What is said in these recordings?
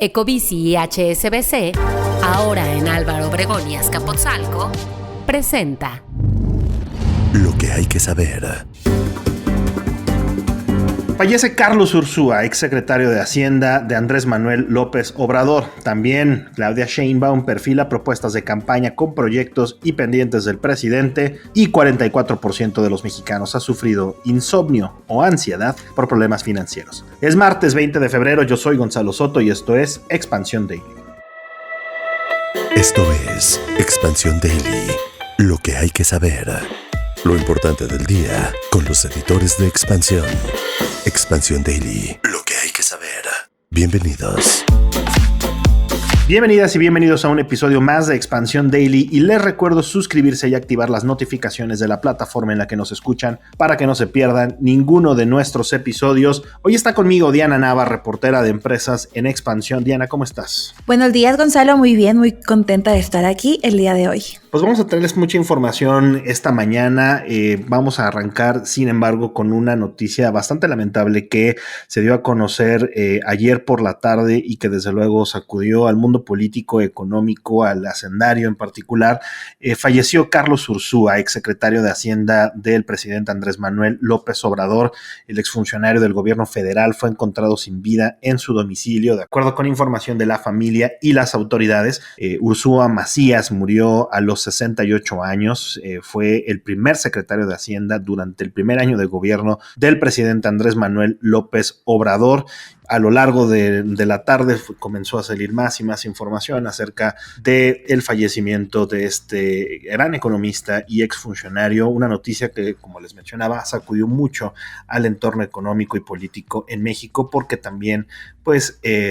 Ecobici y HSBC, ahora en Álvaro Obregón y Azcapotzalco, presenta Lo que hay que saber. Fallece Carlos Ursúa, exsecretario de Hacienda de Andrés Manuel López Obrador. También Claudia Sheinbaum perfila propuestas de campaña con proyectos y pendientes del presidente, y 44% de los mexicanos ha sufrido insomnio o ansiedad por problemas financieros. Es martes 20 de febrero, yo soy Gonzalo Soto y esto es Expansión Daily. Esto es Expansión Daily. Lo que hay que saber. Lo importante del día con los editores de Expansión. Expansión Daily. Lo que hay que saber. Bienvenidos. Bienvenidas y bienvenidos a un episodio más de Expansión Daily, y les recuerdo suscribirse y activar las notificaciones de la plataforma en la que nos escuchan para que no se pierdan ninguno de nuestros episodios. Hoy está conmigo Diana Nava, reportera de empresas en Expansión. Diana, ¿cómo estás? Buenos días, Gonzalo, muy bien, muy contenta de estar aquí el día de hoy. Pues vamos a traerles mucha información esta mañana. Vamos a arrancar, sin embargo, con una noticia bastante lamentable que se dio a conocer ayer por la tarde y que desde luego sacudió al mundo político, económico, al hacendario en particular. Falleció Carlos Ursúa, exsecretario de Hacienda del presidente Andrés Manuel López Obrador. El exfuncionario del gobierno federal fue encontrado sin vida en su domicilio. De acuerdo con información de la familia y las autoridades, Ursúa Macías murió a los 68 años. Fue el primer secretario de Hacienda durante el primer año de gobierno del presidente Andrés Manuel López Obrador. A lo largo de la tarde comenzó a salir más y más información acerca del fallecimiento de este gran economista y exfuncionario, una noticia que, como les mencionaba, sacudió mucho al entorno económico y político en México, porque también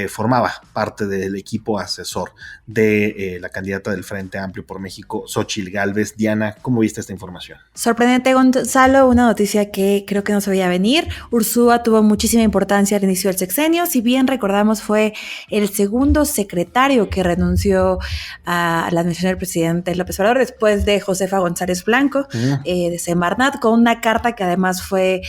formaba parte del equipo asesor de la candidata del Frente Amplio por México, Xóchitl Gálvez. Diana, ¿cómo viste esta información? Sorprendente, Gonzalo, una noticia que creo que no se veía venir. Ursúa tuvo muchísima importancia al inicio del sexenio. Si bien recordamos, fue el segundo secretario que renunció a la administración del presidente López Obrador después de Josefa González Blanco, de Semarnat, con una carta que además fue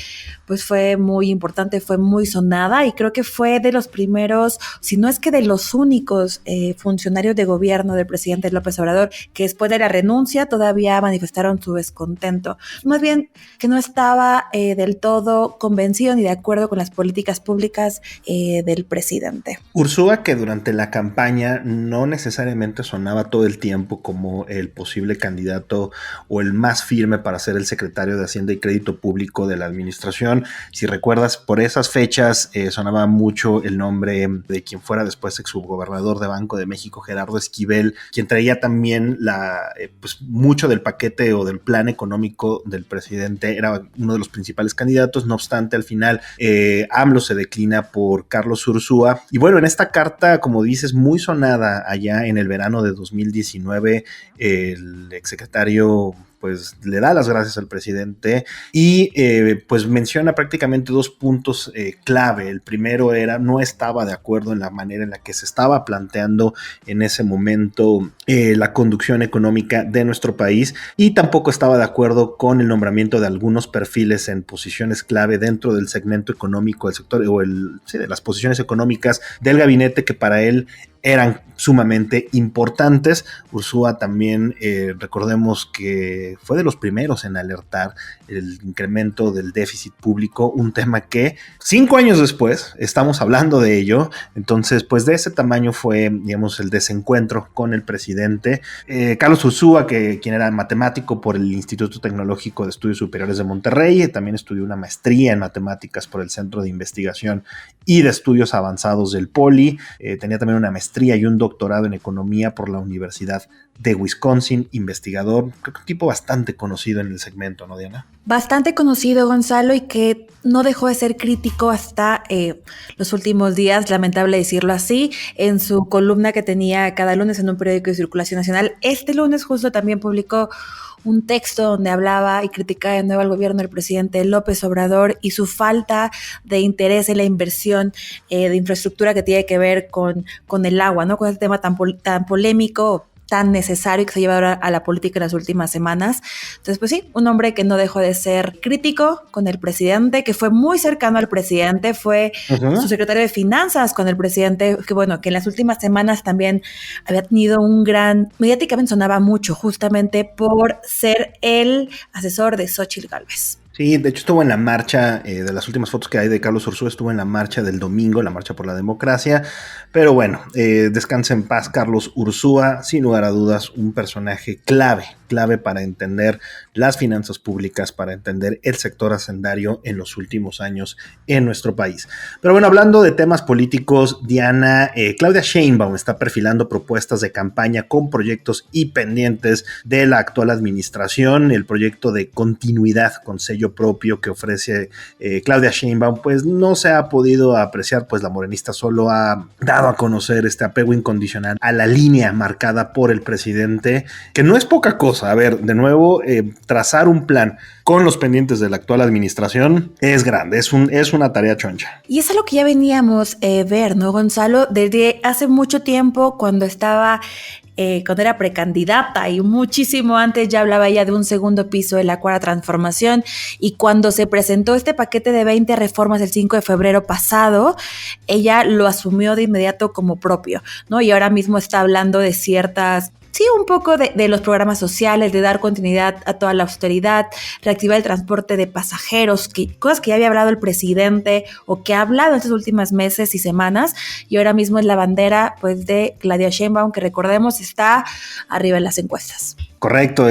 muy importante, fue muy sonada, y creo que fue de los primeros, si no es que de los únicos funcionarios de gobierno del presidente López Obrador que después de la renuncia todavía manifestaron su descontento. Más bien que no estaba del todo convencido ni de acuerdo con las políticas públicas del presidente. Ursúa, que durante la campaña no necesariamente sonaba todo el tiempo como el posible candidato o el más firme para ser el secretario de Hacienda y Crédito Público de la administración. Si recuerdas, por esas fechas sonaba mucho el nombre de quien fuera después ex subgobernador de Banco de México, Gerardo Esquivel, quien traía también mucho del paquete o del plan económico del presidente. Era uno de los principales candidatos. No obstante, al final AMLO se declina por Carlos Ursúa. Y bueno, en esta carta, como dices, muy sonada allá en el verano de 2019, el exsecretario le da las gracias al presidente y menciona prácticamente dos puntos clave. El primero era: no estaba de acuerdo en la manera en la que se estaba planteando en ese momento la conducción económica de nuestro país, y tampoco estaba de acuerdo con el nombramiento de algunos perfiles en posiciones clave dentro del segmento económico del sector de las posiciones económicas del gabinete, que para él eran sumamente importantes. Ursúa también, recordemos que fue de los primeros en alertar el incremento del déficit público, un tema que 5 años después estamos hablando de ello. Entonces, de ese tamaño fue, digamos, el desencuentro con el presidente. Carlos Ursúa, quien era matemático por el Instituto Tecnológico de Estudios Superiores de Monterrey, también estudió una maestría en matemáticas por el Centro de Investigación y de Estudios Avanzados del Poli. Tenía también una maestría y un doctorado en economía por la Universidad de Wisconsin, investigador, creo que un tipo bastante conocido en el segmento, ¿no, Diana? Bastante conocido, Gonzalo, y que no dejó de ser crítico hasta los últimos días, lamentable decirlo así, en su columna que tenía cada lunes en un periódico de circulación nacional. Este lunes justo también publicó un texto donde hablaba y criticaba de nuevo al gobierno del presidente López Obrador y su falta de interés en la inversión de infraestructura que tiene que ver con el agua, ¿no? Con el tema tan polémico tan necesario que se lleva ahora a la política en las últimas semanas. Entonces, pues sí, un hombre que no dejó de ser crítico con el presidente, que fue muy cercano al presidente, fue su secretario de Finanzas con el presidente, que bueno, que en las últimas semanas también había tenido un gran, mediáticamente sonaba mucho, justamente por ser el asesor de Xóchitl Gálvez. Sí, de hecho estuvo en la marcha, de las últimas fotos que hay de Carlos Ursúa, estuvo en la marcha del domingo, la marcha por la democracia, pero bueno, descansa en paz Carlos Ursúa, sin lugar a dudas un personaje clave para entender las finanzas públicas, para entender el sector hacendario en los últimos años en nuestro país. Pero bueno, hablando de temas políticos, Diana, Claudia Sheinbaum está perfilando propuestas de campaña con proyectos y pendientes de la actual administración. El proyecto de continuidad con sello propio que ofrece Claudia Sheinbaum, pues no se ha podido apreciar, pues la morenista solo ha dado a conocer este apego incondicional a la línea marcada por el presidente, que no es poca cosa. A ver, de nuevo, trazar un plan con los pendientes de la actual administración es grande, es una tarea choncha. Y es algo que ya veníamos ver, ¿no, Gonzalo? Desde hace mucho tiempo, cuando era precandidata y muchísimo antes ya hablaba ella de un segundo piso de la Cuarta Transformación, y cuando se presentó este paquete de 20 reformas el 5 de febrero pasado, ella lo asumió de inmediato como propio, ¿no? Y ahora mismo está hablando de un poco de los programas sociales, de dar continuidad a toda la austeridad, reactivar el transporte de pasajeros, cosas que ya había hablado el presidente o que ha hablado en estos últimos meses y semanas, y ahora mismo es la bandera pues de Claudia Sheinbaum, que recordemos está arriba en las encuestas. Correcto,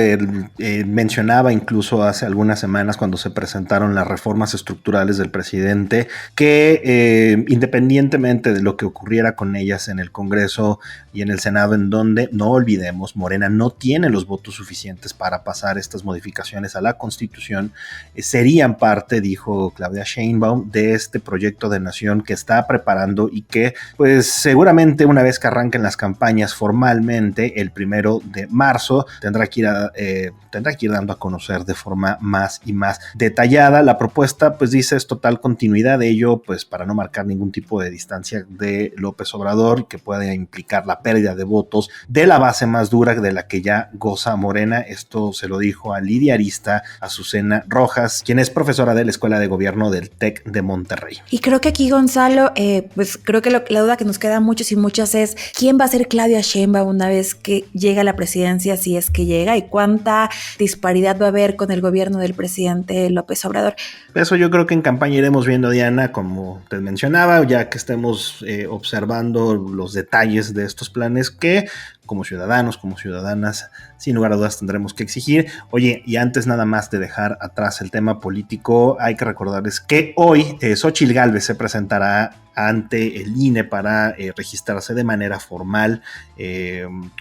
mencionaba incluso hace algunas semanas cuando se presentaron las reformas estructurales del presidente que independientemente de lo que ocurriera con ellas en el Congreso y en el Senado, en donde, no olvidemos, Morena no tiene los votos suficientes para pasar estas modificaciones a la Constitución, serían parte, dijo Claudia Sheinbaum, de este proyecto de nación que está preparando y que pues seguramente una vez que arranquen las campañas formalmente el 1 de marzo tendrá que ir dando a conocer de forma más y más detallada. La propuesta, pues dice, es total continuidad de ello, pues para no marcar ningún tipo de distancia de López Obrador, que pueda implicar la pérdida de votos de la base más dura de la que ya goza Morena. Esto se lo dijo a Lidia Arista Azucena Rojas, quien es profesora de la Escuela de Gobierno del TEC de Monterrey. Y creo que aquí, Gonzalo, pues creo que la duda que nos queda muchos y muchas es ¿quién va a ser Claudia Sheinbaum una vez que llegue a la presidencia, si es que llega, y cuánta disparidad va a haber con el gobierno del presidente López Obrador? Eso yo creo que en campaña iremos viendo, Diana, como te mencionaba, ya que estemos observando los detalles de estos planes que como ciudadanos, como ciudadanas, sin lugar a dudas tendremos que exigir. Oye, y antes nada más de dejar atrás el tema político, hay que recordarles que hoy Xóchitl Gálvez se presentará ante el INE para registrarse de manera formal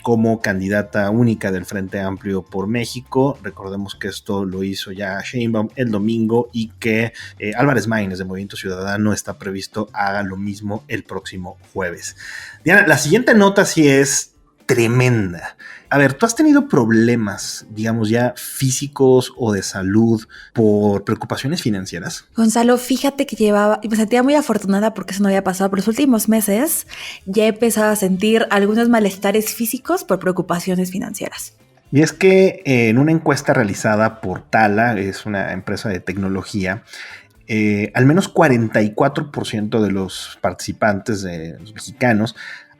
como candidata única del Frente Amplio por México. Recordemos que esto lo hizo ya Sheinbaum el domingo y que Álvarez Maínez de Movimiento Ciudadano está previsto haga lo mismo el próximo jueves. Diana, la siguiente nota sí es tremenda. A ver, ¿tú has tenido problemas, digamos ya físicos o de salud por preocupaciones financieras? Gonzalo, fíjate que me sentía muy afortunada porque eso no había pasado, pero los últimos meses ya he empezado a sentir algunos malestares físicos por preocupaciones financieras. Y es que en una encuesta realizada por Tala, es una empresa de tecnología, al menos 44% de los participantes, de los mexicanos,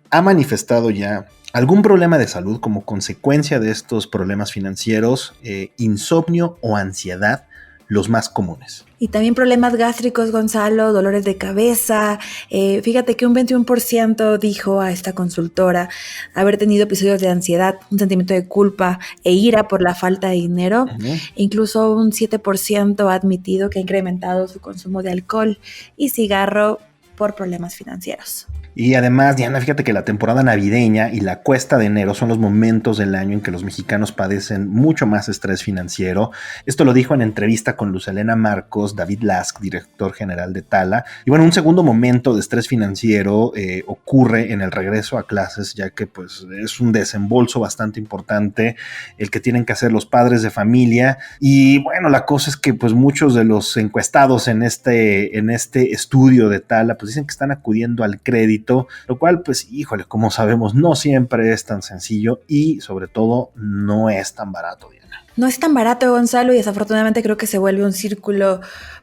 ha manifestado ya algún problema de salud como consecuencia de estos problemas financieros, insomnio o ansiedad, los más comunes. Y también problemas gástricos, Gonzalo, dolores de cabeza. Fíjate que un 21% dijo a esta consultora haber tenido episodios de ansiedad, un sentimiento de culpa e ira por la falta de dinero. Uh-huh. E incluso un 7% ha admitido que ha incrementado su consumo de alcohol y cigarro por problemas financieros. Y además, Diana, fíjate que la temporada navideña y la cuesta de enero son los momentos del año en que los mexicanos padecen mucho más estrés financiero. Esto lo dijo en entrevista con Luz Helena Marcos, David Lask, director general de Tala. Y bueno, un segundo momento de estrés financiero ocurre en el regreso a clases, ya que pues es un desembolso bastante importante el que tienen que hacer los padres de familia. Y bueno, la cosa es que pues muchos de los encuestados en este estudio de Tala pues pues dicen que están acudiendo al crédito, lo cual pues híjole, como sabemos, no siempre es tan sencillo y sobre todo no es tan barato, Diana. No es tan barato, Gonzalo, y desafortunadamente creo que se vuelve un círculo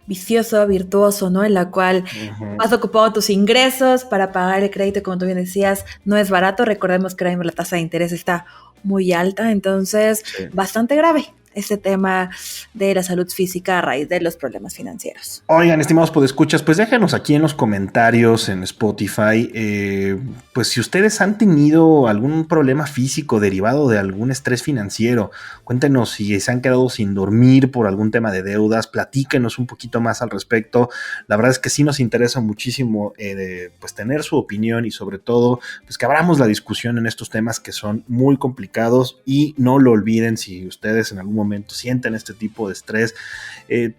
vicioso, virtuoso, ¿no? En la cual has ocupado tus ingresos para pagar el crédito, como tú bien decías, no es barato. Recordemos que ahora mismo la tasa de interés está muy alta, entonces bastante grave este tema de la salud física a raíz de los problemas financieros. Oigan, estimados podescuchas, pues déjenos aquí en los comentarios en Spotify, pues si ustedes han tenido algún problema físico derivado de algún estrés financiero, cuéntenos si se han quedado sin dormir por algún tema de deudas, platíquenos un poquito más al respecto. La verdad es que sí nos interesa muchísimo pues tener su opinión y sobre todo pues que abramos la discusión en estos temas que son muy complicados y no lo olviden si ustedes en algún momento sienten este tipo de estrés,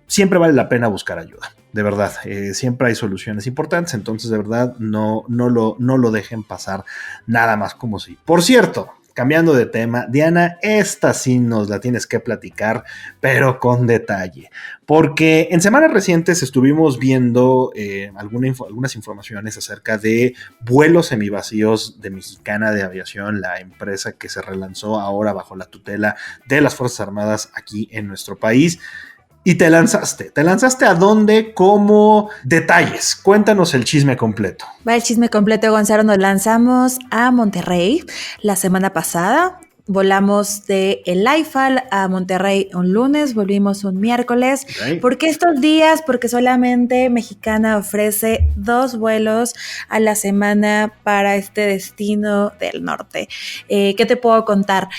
siempre vale la pena buscar ayuda, de verdad, siempre hay soluciones importantes, entonces de verdad no lo dejen pasar nada más como si. Por cierto, cambiando de tema, Diana, esta sí nos la tienes que platicar, pero con detalle, porque en semanas recientes estuvimos viendo algunas informaciones acerca de vuelos semivacíos de Mexicana de Aviación, la empresa que se relanzó ahora bajo la tutela de las Fuerzas Armadas aquí en nuestro país. Y te lanzaste a dónde, cómo, detalles, cuéntanos el chisme completo. Va el chisme completo, Gonzalo, nos lanzamos a Monterrey la semana pasada. Volamos de el AIFA a Monterrey un lunes, volvimos un miércoles. Okay. ¿Por qué estos días? Porque solamente Mexicana ofrece 2 vuelos a la semana para este destino del norte. ¿Qué te puedo contar?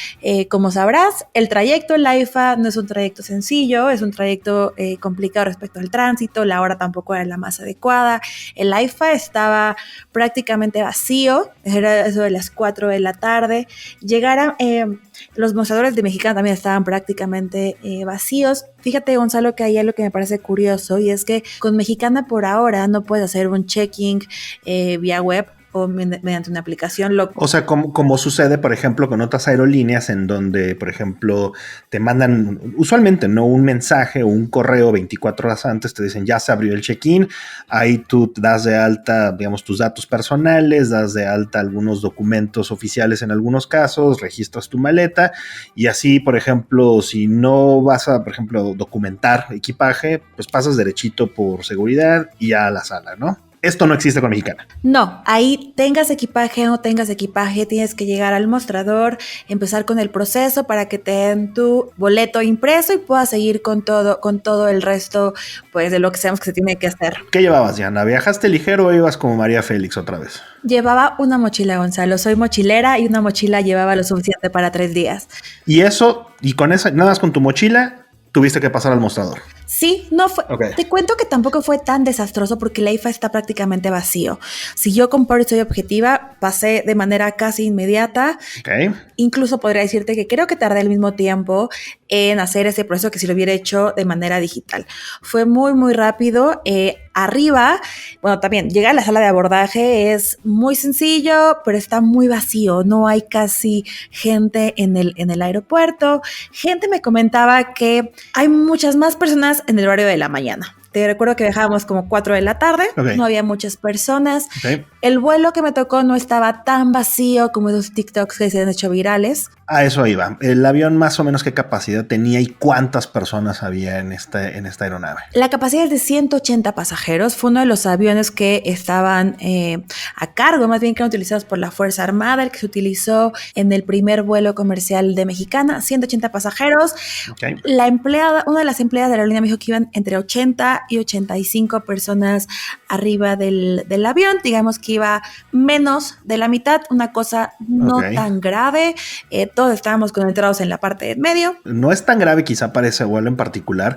Como sabrás, el trayecto el AIFA no es un trayecto sencillo, es un trayecto complicado respecto al tránsito, la hora tampoco era la más adecuada. El AIFA estaba prácticamente vacío, era eso de las 4 de la tarde. Los mostradores de Mexicana también estaban prácticamente vacíos. Fíjate, Gonzalo, que hay algo que me parece curioso y es que con Mexicana por ahora no puedes hacer un check-in vía web o mediante una aplicación. O sea, como sucede, por ejemplo, con otras aerolíneas en donde, por ejemplo, te mandan usualmente no un mensaje o un correo 24 horas antes, te dicen ya se abrió el check-in, ahí tú das de alta, digamos, tus datos personales, das de alta algunos documentos oficiales en algunos casos, registras tu maleta y así, por ejemplo, si no vas a, por ejemplo, documentar equipaje, pues pasas derechito por seguridad y a la sala, ¿no? Esto no existe con Mexicana. No, ahí tengas equipaje o no tengas equipaje, tienes que llegar al mostrador, empezar con el proceso para que te den tu boleto impreso y puedas seguir con todo el resto, pues, de lo que sabemos que se tiene que hacer. ¿Qué llevabas, Diana? ¿Viajaste ligero o ibas como María Félix otra vez? Llevaba una mochila, Gonzalo. Soy mochilera y una mochila llevaba lo suficiente para 3 días. Y eso, y con esa, nada más con tu mochila, tuviste que pasar al mostrador. Sí, no fue. Okay. Te cuento que tampoco fue tan desastroso porque el AIFA está prácticamente vacío. Si yo comparo y soy objetiva, pasé de manera casi inmediata. Okay. Incluso podría decirte que creo que tardé el mismo tiempo en hacer ese proceso que si lo hubiera hecho de manera digital. Fue muy, muy rápido. Arriba, bueno, también llegar a la sala de abordaje es muy sencillo, pero está muy vacío. No hay casi gente en el aeropuerto. Gente me comentaba que hay muchas más personas en el horario de la mañana. Te recuerdo que viajábamos como 4 de la tarde, okay. No había muchas personas. Okay. El vuelo que me tocó no estaba tan vacío como esos TikToks que se han hecho virales. A eso iba. El avión más o menos qué capacidad tenía y cuántas personas había en esta aeronave. La capacidad es de 180 pasajeros. Fue uno de los aviones que estaban a cargo, más bien que eran utilizados por la Fuerza Armada, el que se utilizó en el primer vuelo comercial de Mexicana, 180 pasajeros. Okay. Una de las empleadas de la aerolínea me dijo que iban entre 80 y 85 personas arriba del avión. Digamos que iba menos de la mitad, una cosa no tan grave. Todos estábamos concentrados en la parte de medio. No es tan grave quizá para ese vuelo en particular,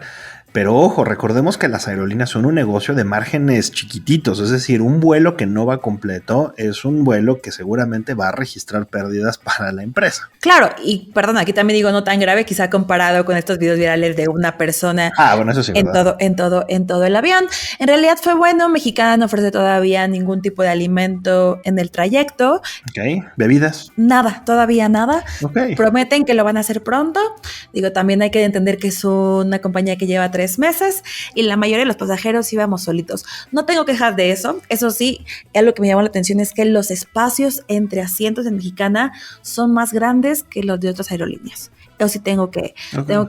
pero ojo, recordemos que las aerolíneas son un negocio de márgenes chiquititos, es decir, un vuelo que no va completo es un vuelo que seguramente va a registrar pérdidas para la empresa. Claro, y perdón, aquí también digo no tan grave, quizá comparado con estos videos virales de una persona bueno, eso sí, en todo el avión. En realidad fue bueno, Mexicana no ofrece todavía ningún tipo de alimento en el trayecto. Ok, ¿bebidas? Nada, todavía nada. Okay. Prometen que lo van a hacer pronto. Digo, también hay que entender que es una compañía que lleva 3 3 meses y la mayoría de los pasajeros íbamos solitos. No tengo quejas de eso. Eso sí, algo que me llamó la atención es que los espacios entre asientos en Mexicana son más grandes que los de otras aerolíneas. Yo sí tengo que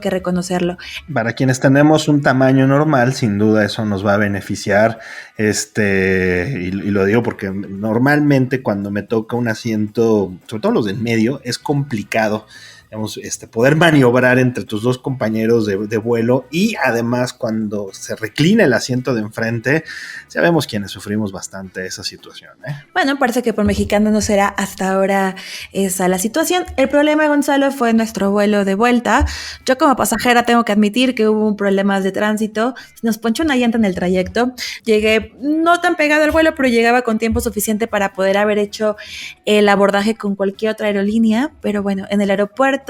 reconocerlo. Para quienes tenemos un tamaño normal, sin duda eso nos va a beneficiar. Y lo digo porque normalmente cuando me toca un asiento, sobre todo los del medio, es complicado, digamos, poder maniobrar entre tus dos compañeros de vuelo, y además cuando se reclina el asiento de enfrente, sabemos quienes sufrimos bastante esa situación, ¿eh? Bueno, parece que por Mexicana no será hasta ahora esa la situación. El problema, Gonzalo, fue nuestro vuelo de vuelta. Yo como pasajera tengo que admitir que hubo problemas de tránsito. Nos ponchó una llanta en el trayecto. Llegué no tan pegado al vuelo, pero llegaba con tiempo suficiente para poder haber hecho el abordaje con cualquier otra aerolínea. Pero bueno, en el aeropuerto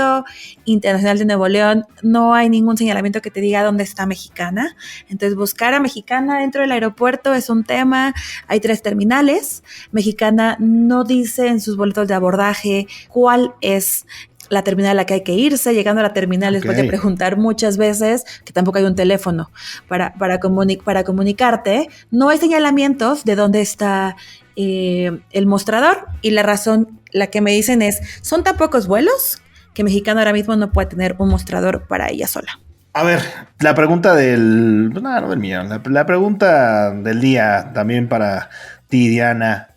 internacional de Nuevo León no hay ningún señalamiento que te diga dónde está Mexicana. Entonces buscar a Mexicana dentro del aeropuerto es un tema. Hay 3 terminales. Mexicana no dice en sus boletos de abordaje cuál es la terminal a la que hay que irse. Llegando a la terminal después de preguntar muchas veces, que tampoco hay un teléfono para comunicarte. No hay señalamientos de dónde está el mostrador, y la razón, la que me dicen es, son tan pocos vuelos que Mexicana ahora mismo no puede tener un mostrador para ella sola. A ver, la pregunta la pregunta del día también para ti, Diana.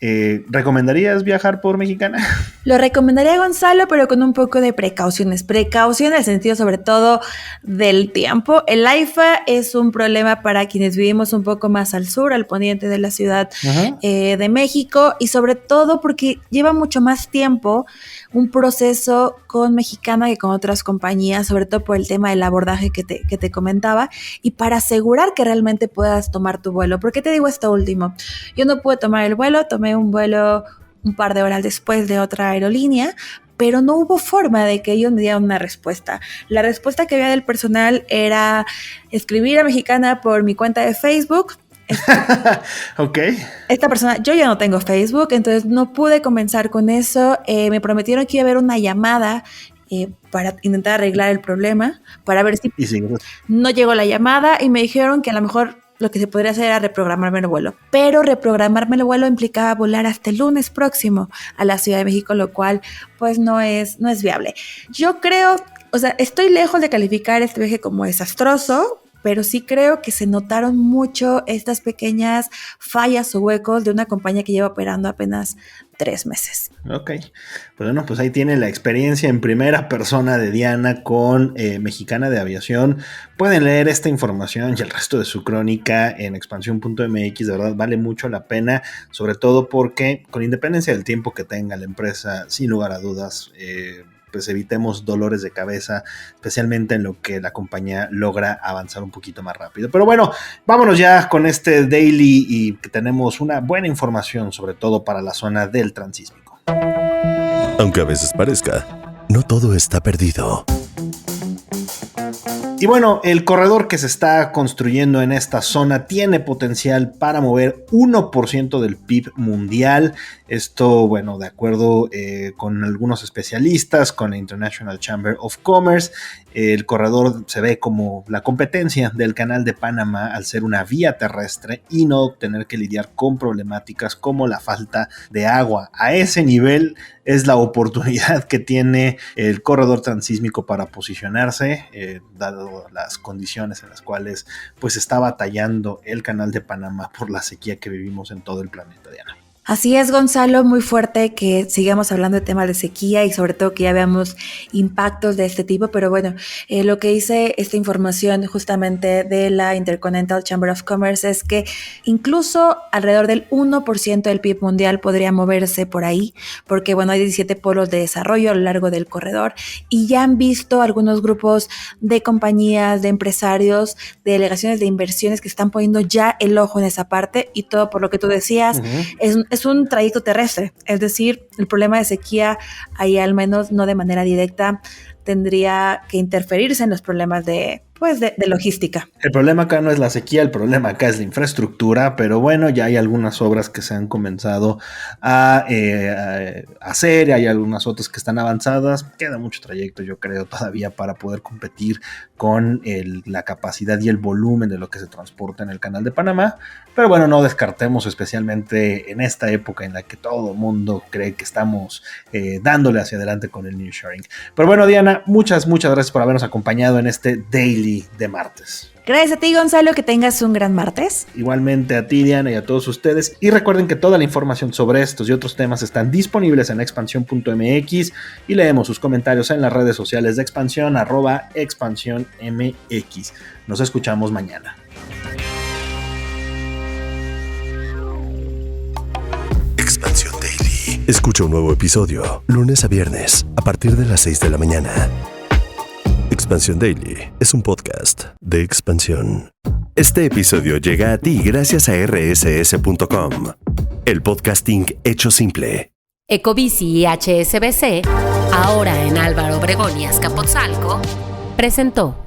¿Recomendarías viajar por Mexicana? Lo recomendaría, Gonzalo, pero con un poco de precauciones. Precaución en el sentido sobre todo del tiempo. El AIFA es un problema para quienes vivimos un poco más al sur, al poniente de la Ciudad de México, y sobre todo porque lleva mucho más tiempo un proceso con Mexicana que con otras compañías, sobre todo por el tema del abordaje que te comentaba, y para asegurar que realmente puedas tomar tu vuelo. ¿Por qué te digo esto último? Yo no pude tomar el vuelo, tomé un vuelo un par de horas después de otra aerolínea, pero no hubo forma de que ellos me dieran una respuesta. La respuesta que había del personal era escribir a Mexicana por mi cuenta de Facebook. Ok. Esta persona, yo ya no tengo Facebook, entonces no pude comenzar con eso. Me prometieron que iba a haber una llamada para intentar arreglar el problema, para ver si no llegó la llamada, y me dijeron que a lo mejor lo que se podría hacer era reprogramarme el vuelo. Pero reprogramarme el vuelo implicaba volar hasta el lunes próximo a la Ciudad de México, lo cual pues no es viable. Yo creo, o sea, estoy lejos de calificar este viaje como desastroso, pero sí creo que se notaron mucho estas pequeñas fallas o huecos de una compañía que lleva operando apenas 3 meses. Ok, pues bueno, pues ahí tiene la experiencia en primera persona de Diana con Mexicana de Aviación. Pueden leer esta información y el resto de su crónica en expansión.mx, de verdad vale mucho la pena, sobre todo porque con independencia del tiempo que tenga la empresa, sin lugar a dudas, pues evitemos dolores de cabeza, especialmente en lo que la compañía logra avanzar un poquito más rápido. Pero bueno, vámonos ya con este daily, y que tenemos una buena información, sobre todo para la zona del transísmico. Aunque a veces parezca, no todo está perdido. Y bueno, el corredor que se está construyendo en esta zona tiene potencial para mover 1% del PIB mundial. Esto, bueno, de acuerdo con algunos especialistas, con la International Chamber of Commerce. El corredor se ve como la competencia del Canal de Panamá al ser una vía terrestre y no tener que lidiar con problemáticas como la falta de agua. A ese nivel es la oportunidad que tiene el corredor transísmico para posicionarse, dado las condiciones en las cuales pues está batallando el Canal de Panamá por la sequía que vivimos en todo el planeta, Diana. Así es, Gonzalo, muy fuerte que sigamos hablando de temas de sequía y sobre todo que ya veamos impactos de este tipo, pero bueno, lo que dice esta información justamente de la Intercontinental Chamber of Commerce es que incluso alrededor del 1% del PIB mundial podría moverse por ahí, porque bueno, hay 17 polos de desarrollo a lo largo del corredor y ya han visto algunos grupos de compañías, de empresarios, de delegaciones de inversiones que están poniendo ya el ojo en esa parte, y todo por lo que tú decías, es un trayecto terrestre, es decir, el problema de sequía ahí al menos no de manera directa tendría que interferirse en los problemas de pues de logística. El problema acá no es la sequía, el problema acá es la infraestructura, pero bueno, ya hay algunas obras que se han comenzado a hacer, hay algunas otras que están avanzadas, queda mucho trayecto yo creo todavía para poder competir con la capacidad y el volumen de lo que se transporta en el Canal de Panamá, pero bueno, no descartemos, especialmente en esta época en la que todo el mundo cree que estamos dándole hacia adelante con el nearshoring. Pero bueno, Diana, muchas gracias por habernos acompañado en este Daily de martes. Gracias a ti, Gonzalo, que tengas un gran martes. Igualmente a ti, Diana, y a todos ustedes. Y recuerden que toda la información sobre estos y otros temas están disponibles en expansión.mx y leemos sus comentarios en las redes sociales de Expansión, @expansiónmx. Nos escuchamos mañana. Expansión Daily. Escucha un nuevo episodio lunes a viernes a partir de las 6 de la mañana. Expansión Daily es un podcast de Expansión. Este episodio llega a ti gracias a rss.com, el podcasting hecho simple. Ecobici y HSBC, ahora en Álvaro Obregón y Azcapotzalco, presentó